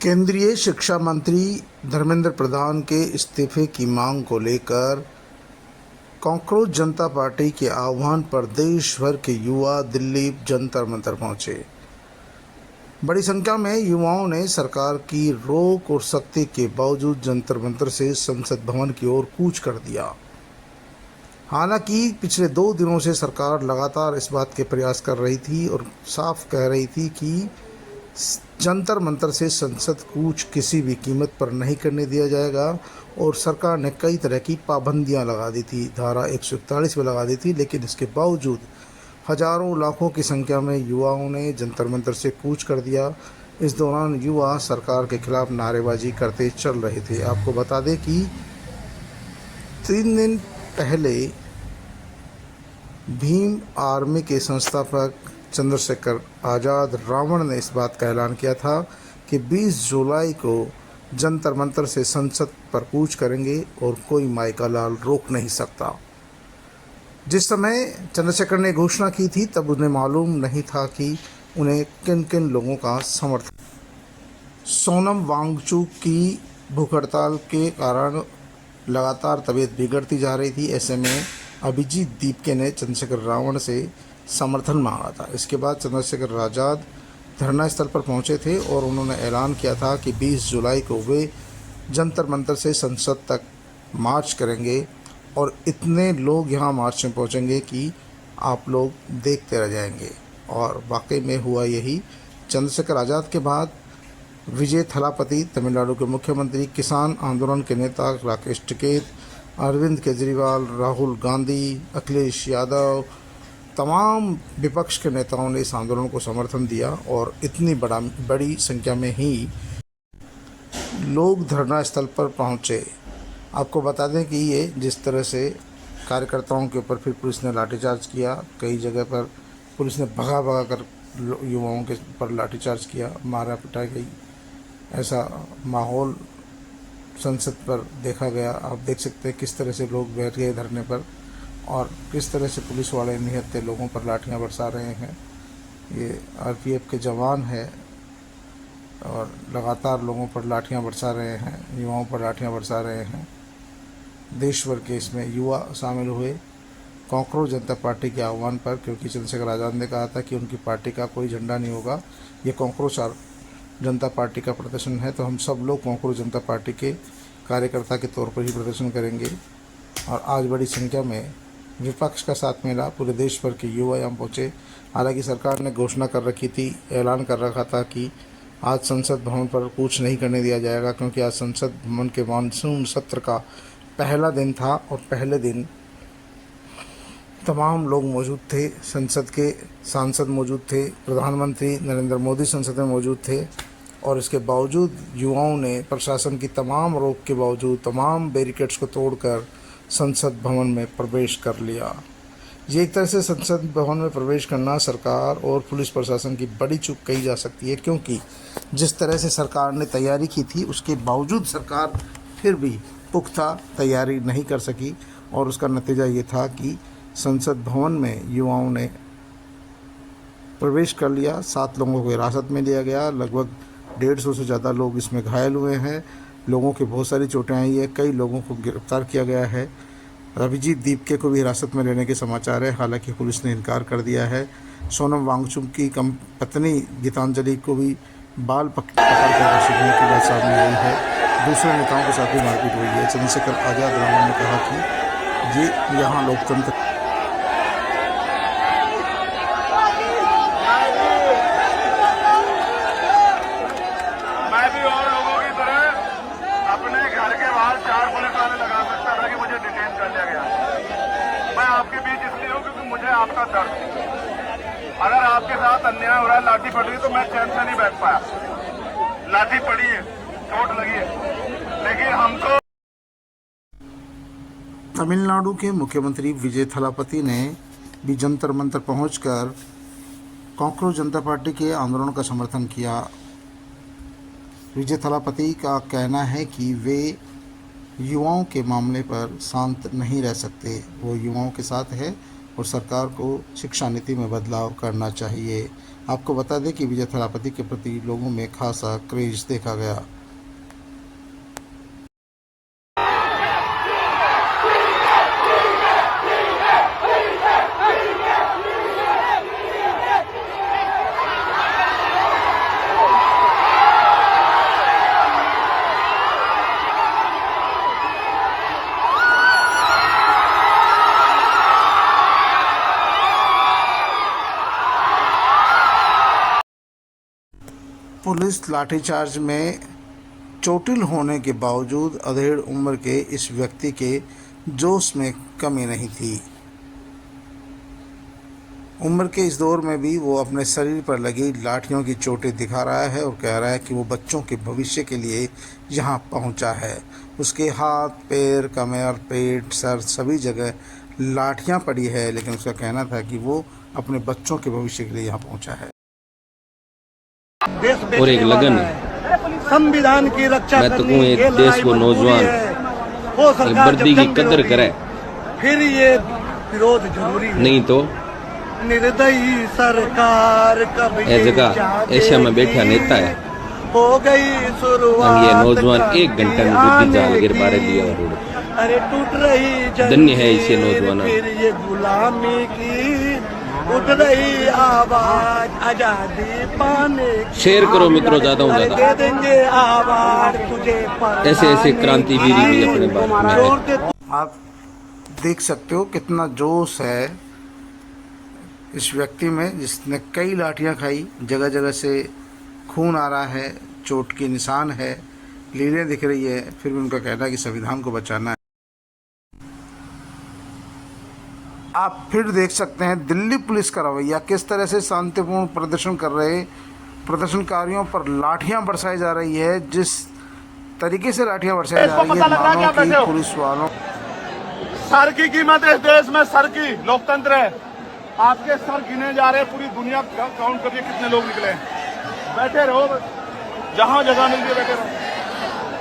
केंद्रीय शिक्षा मंत्री धर्मेंद्र प्रधान के इस्तीफे की मांग को लेकर कॉकरोच जनता पार्टी के आह्वान पर देश भर के युवा दिल्ली जंतर मंतर पहुंचे। बड़ी संख्या में युवाओं ने सरकार की रोक और सख्ती के बावजूद जंतर मंतर से संसद भवन की ओर कूच कर दिया। हालांकि पिछले 2 दिनों से सरकार लगातार इस बात के प्रयास कर रही थी और साफ कह रही थी कि जंतर मंतर से संसद कूच किसी भी कीमत पर नहीं करने दिया जाएगा और सरकार ने कई तरह की पाबंदियां लगा दी थी, धारा 141 में लगा दी थी। लेकिन इसके बावजूद हजारों लाखों की संख्या में युवाओं ने जंतर मंतर से कूच कर दिया। इस दौरान युवा सरकार के खिलाफ नारेबाजी करते चल रहे थे। आपको बता दें कि 3 दिन पहले भीम आर्मी के संस्थापक चंद्रशेखर आज़ाद रावण ने इस बात का ऐलान किया था कि 20 जुलाई को जंतर मंतर से संसद पर कूच करेंगे और कोई माइका लाल रोक नहीं सकता। जिस समय चंद्रशेखर ने घोषणा की थी तब उन्हें मालूम नहीं था कि उन्हें किन किन लोगों का समर्थन। सोनम वांगचुक की भूख हड़ताल के कारण लगातार तबीयत बिगड़ती जा रही थी। ऐसे में अभिजीत दीपके ने चंद्रशेखर रावण से समर्थन मांगा था। इसके बाद चंद्रशेखर आज़ाद धरना स्थल पर पहुंचे थे और उन्होंने ऐलान किया था कि 20 जुलाई को वे जंतर मंतर से संसद तक मार्च करेंगे और इतने लोग यहां मार्च में पहुंचेंगे कि आप लोग देखते रह जाएंगे। और वाकई में हुआ यही। चंद्रशेखर आज़ाद के बाद विजय थलापति, तमिलनाडु के मुख्यमंत्री, किसान आंदोलन के नेता राकेश टिकैत, अरविंद केजरीवाल, राहुल गांधी, अखिलेश यादव, तमाम विपक्ष के नेताओं ने इस आंदोलन को समर्थन दिया और इतनी बड़ी संख्या में ही लोग धरना स्थल पर पहुंचे। आपको बता दें कि ये जिस तरह से कार्यकर्ताओं के ऊपर फिर पुलिस ने लाठीचार्ज किया, कई जगह पर पुलिस ने भगा कर युवाओं के पर लाठीचार्ज किया, मारा पिटाई गई। ऐसा माहौल संसद पर देखा गया। आप देख सकते हैं किस तरह से लोग बैठ गए धरने पर और किस तरह से पुलिस वाले निहत्थे लोगों पर लाठियां बरसा रहे हैं। ये आरपीएफ के जवान हैं और लगातार लोगों पर लाठियां बरसा रहे हैं, युवाओं पर लाठियां बरसा रहे हैं। देश भर के इसमें युवा शामिल हुए कॉकरोच जनता पार्टी के आह्वान पर, क्योंकि चंद्रशेखर आज़ाद ने कहा था कि उनकी पार्टी का कोई झंडा नहीं होगा, ये कॉकरोच जनता पार्टी का प्रदर्शन है। तो हम सब लोग कॉकरोच जनता पार्टी के कार्यकर्ता के तौर पर ही प्रदर्शन करेंगे। और आज बड़ी संख्या में विपक्ष का साथ मिला, पूरे देश भर के युवा यहाँ पहुँचे। हालांकि सरकार ने घोषणा कर रखी थी, ऐलान कर रखा था कि आज संसद भवन पर कूच नहीं करने दिया जाएगा, क्योंकि आज संसद भवन के मानसून सत्र का पहला दिन था और पहले दिन तमाम लोग मौजूद थे। संसद के सांसद मौजूद थे, प्रधानमंत्री नरेंद्र मोदी संसद में मौजूद थे और इसके बावजूद युवाओं ने प्रशासन की तमाम रोक के बावजूद तमाम बैरिकेड्स को तोड़कर संसद भवन में प्रवेश कर लिया। ये एक तरह से संसद भवन में प्रवेश करना सरकार और पुलिस प्रशासन की बड़ी चूक कही जा सकती है, क्योंकि जिस तरह से सरकार ने तैयारी की थी उसके बावजूद सरकार फिर भी पुख्ता तैयारी नहीं कर सकी और उसका नतीजा ये था कि संसद भवन में युवाओं ने प्रवेश कर लिया। 7 लोगों को हिरासत में लिया गया। लगभग 150 से ज़्यादा लोग इसमें घायल हुए हैं। लोगों की बहुत सारी चोटें आई है। कई लोगों को गिरफ्तार किया गया है। अभिजीत दीपके को भी हिरासत में लेने के समाचार है, हालांकि पुलिस ने इनकार कर दिया है। सोनम वांगचुक की पत्नी गीतांजलि को भी बाल पकड़ कर घसीटने की बात सामने आई है। दूसरे नेताओं के साथ भी मारपीट हुई है। चंद्रशेखर आज़ाद रावण ने कहा कि ये यहाँ लोकतंत्र आपका दर्द, अगर आपके साथ अन्याय हो रहा है, लाठी पड़ रही तो मैं चैन से नहीं बैठ पाया। लाठी पड़ी है, चोट लगी है, लेकिन हमको। तमिलनाडु के मुख्यमंत्री विजय थलापति ने भी जंतर मंतर पहुंचकर कॉकरोच जनता पार्टी के आंदोलन का समर्थन किया। विजय थलापति का कहना है कि वे युवाओं के मामले पर शांत नहीं रह सकते। वो युवाओं के साथ है और सरकार को शिक्षा नीति में बदलाव करना चाहिए। आपको बता दें कि विजय थलापति के प्रति लोगों में खासा क्रेज देखा गया। पुलिस लाठीचार्ज में चोटिल होने के बावजूद अधेड़ उम्र के इस व्यक्ति के जोश में कमी नहीं थी। उम्र के इस दौर में भी वो अपने शरीर पर लगी लाठियों की चोटें दिखा रहा है और कह रहा है कि वो बच्चों के भविष्य के लिए यहाँ पहुँचा है। उसके हाथ, पैर, कमर, पेट, सर सभी जगह लाठियाँ पड़ी है, लेकिन उसका कहना था कि वो अपने बच्चों के भविष्य के लिए यहाँ पहुँचा है। और एक लगन संविधान की रक्षा मैं तो कहूँ एक देश को नौजवान एक वर्दी की कदर करे, फिर ये विरोध जरूरी है। नहीं तो निर्दयी सरकार कब ये जगह एशिया में बैठा नेता है हो गई शुरुआत। ये नौजवान 1 घंटे में बुद्धि जाल गिर पारे दिया रोड पे। अरे टूट रही धन्य है इसे नौजवानों। फिर ये गुलामी की उठ रही आवाज आजादी पाने की। शेयर करो मित्रों, ज्यादा हूँ ज्यादा। दे देंगे आवाज तुझे पर ऐसे ऐसे क्रांतिवीर भी अपने बारे में है। आप देख सकते हो कितना जोश है इस व्यक्ति में, जिसने कई लाठियां खाई, जगह जगह से खून आ रहा है, चोट के निशान है, लीलें दिख रही है, फिर भी उनका कहना है कि संविधान को बचाना है। आप फिर देख सकते हैं दिल्ली पुलिस का रवैया, किस तरह से शांतिपूर्ण प्रदर्शन कर रहे प्रदर्शनकारियों पर लाठियां बरसाई जा रही है। जिस तरीके से लाठियां बरसाई जा रही है, मानो कि पुलिस वालों सर की कीमत इस देश में, सर की लोकतंत्र है। आपके सर गिने जा रहे हैं, पूरी दुनिया काउंट करिए कितने लोग निकले हैं। बैठे रहो, जहां जगह मिल रही बैठे रहो।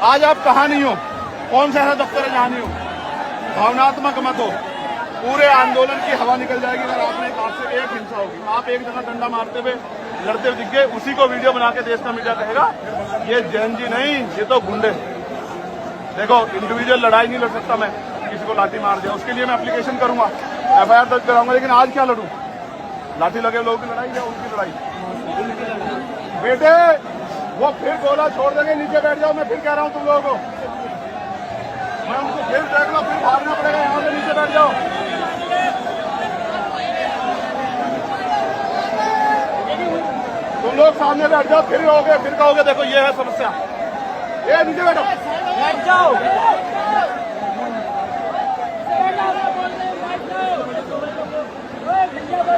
आज आप कहाँ नहीं हो, कौन सा ऐसा दफ्तर है जहाँ नहीं हो। भावनात्मक मत हो, पूरे आंदोलन की हवा निकल जाएगी अगर आपने आपसे एक हिंसा होगी। आप एक जगह डंडा मारते हुए लड़ते हुए दिख गए, उसी को वीडियो बना के देश का मीडिया कहेगा ये जैन जी नहीं, ये तो गुंडे। देखो, इंडिविजुअल लड़ाई नहीं लड़ सकता मैं, किसी को लाठी मार दिया उसके लिए मैं एप्लीकेशन करूंगा, FIR दर्ज कराऊंगा, लेकिन आज क्या लड़ूं? लाठी लगे लोगों की लड़ाई या उनकी लड़ाई? बेटे वो फिर गोला छोड़ देंगे, नीचे बैठ जाओ। मैं फिर कह रहा हूं तुम लोगों को, मैं उनको फिर देख लो, फिर भागना पड़ेगा, यहाँ से नीचे बैठ जाओ। तुम लोग सामने बैठ जाओ, फिर रहोगे, फिर कहोगे देखो ये है समस्या। ये नीचे बैठो, बैठ जाओ।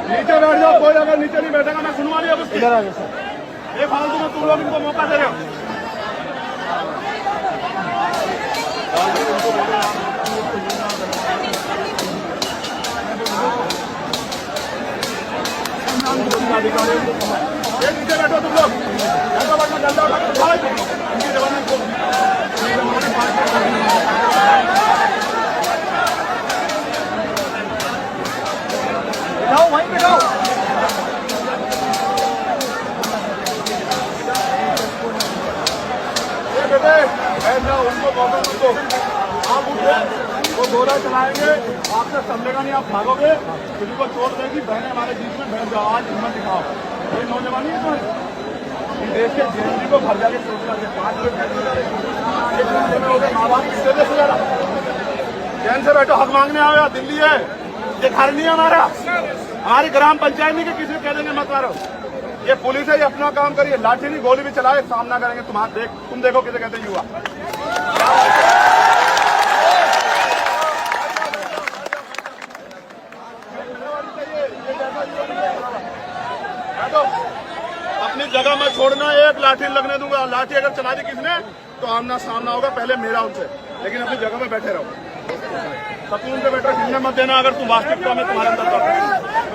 नीचे बैठ जाओ, कोई अगर नीचे नहीं बैठेगा मैं सुनवा लिया उसकी। ये फालतू में तुम लोग इनको मौका दे रहे हो। ये नीचे बैठो तुम लोग, ऐसा बैठो, डंडा उठा के उठाओ इनकी जवानी को। जाओ वहीं पे जाओ। बेटे बैठ जाओ, उनको मौका दो। आप उठे, वो गोला चलाएंगे, आपसे संभलेगा नहीं, आप भागोगे, किसी को चोट देगी, बहने हमारे बीच में बैठ जाओ। आज हिम्मत दिखाओ, ये नौजवानी है तुम्हारी। देश के जेएनजी को भर जाके सोचना है, 5 लोग हो गए, माँ बाप किससे दे सजा रहा। चैन से बैठो, हक मांगने आओ, दिल्ली है, ये घर नहीं है हमारा, हमारी ग्राम पंचायत नहीं कि किसी को कह देंगे मत मारो। ये पुलिस है, ये अपना काम करिए, लाठी नहीं गोली भी चलाए, सामना करेंगे। तुम देखो किसे कहते युवा। अपनी जगह में छोड़ना, एक लाठी लगने दूंगा। लाठी अगर चला दी किसने तो आमना सामना होगा, पहले मेरा उनसे, लेकिन अपनी जगह में बैठे रहो, सकून से बैठो, हिलने मत देना। अगर तुम वास्तविकता में तुम्हारे अंदर तो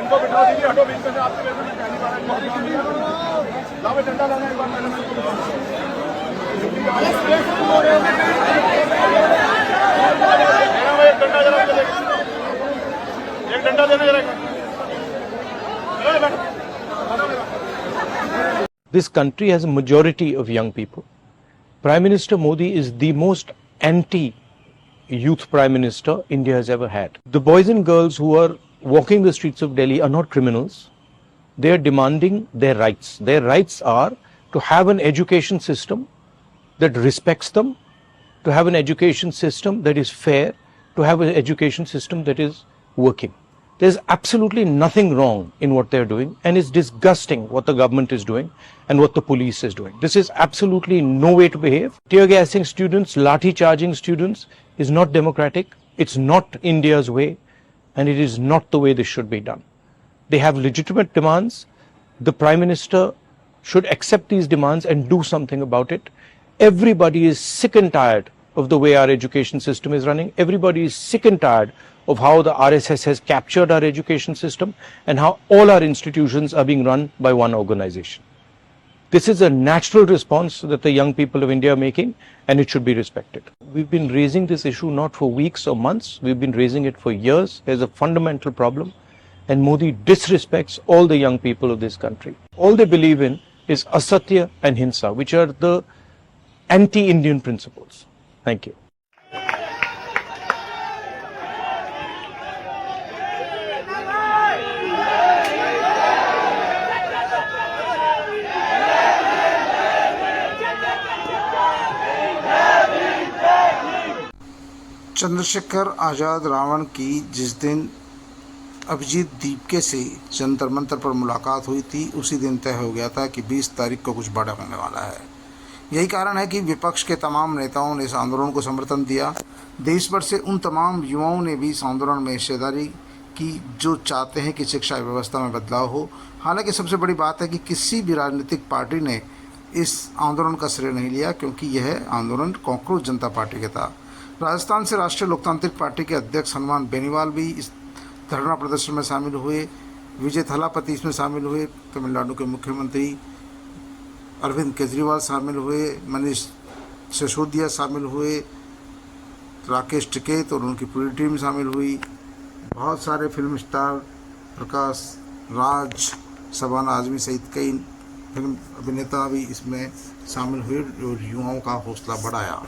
इनको बिठा दीजिए, हटो बीच में से। आपके वैसे मैं कहने वाला लावे डंडा लाना एक बार मैंने एक डंडा जरा एक डंडा देने रहेगा। This country has a majority of young people. Prime Minister Modi is the most anti-youth Prime Minister India has ever had. The boys and girls who are walking the streets of Delhi are not criminals. They are demanding their rights. Their rights are to have an education system that respects them, to have an education system that is fair, to have an education system that is working. There's absolutely nothing wrong in what they're doing, and it's disgusting what the government is doing and what the police is doing. This is absolutely no way to behave. Tear gassing students, lathi charging students is not democratic. It's not India's way, and it is not the way this should be done. They have legitimate demands. The Prime Minister should accept these demands and do something about it. Everybody is sick and tired of the way our education system is running. Everybody is sick and tired of how the RSS has captured our education system and how all our institutions are being run by one organization. This is a natural response that the young people of India are making, and it should be respected. We've been raising this issue not for weeks or months, we've been raising it for years. There's a fundamental problem, and Modi disrespects all the young people of this country. All they believe in is asatya and hinsa, which are the anti-Indian principles. Thank you. Chandrashekhar Azad Ravan की जिस दिन अभिजीत दीपके से जंतर मंतर पर मुलाकात हुई थी, उसी दिन तय हो गया था कि 20 तारीख को कुछ बड़ा होने वाला है। यही कारण है कि विपक्ष के तमाम नेताओं ने इस आंदोलन को समर्थन दिया। देश भर से उन तमाम युवाओं ने भी इस आंदोलन में हिस्सेदारी की जो चाहते हैं कि शिक्षा व्यवस्था में बदलाव हो। हालांकि सबसे बड़ी बात है कि किसी भी राजनीतिक पार्टी ने इस आंदोलन का श्रेय नहीं लिया, क्योंकि यह आंदोलन कॉकरोच जनता पार्टी का था। राजस्थान से राष्ट्रीय लोकतांत्रिक पार्टी के अध्यक्ष हनुमान बेनीवाल भी इस धरना प्रदर्शन में शामिल हुए। विजय थलापति इसमें शामिल हुए। तमिलनाडु के मुख्यमंत्री अरविंद केजरीवाल शामिल हुए। मनीष सिसोदिया शामिल हुए। राकेश टिकैत और उनकी पूरी टीम शामिल हुई। बहुत सारे फिल्म स्टार प्रकाश राज, शबाना आजमी सहित कई फिल्म अभिनेता भी इसमें शामिल हुए और युवाओं का हौसला बढ़ाया।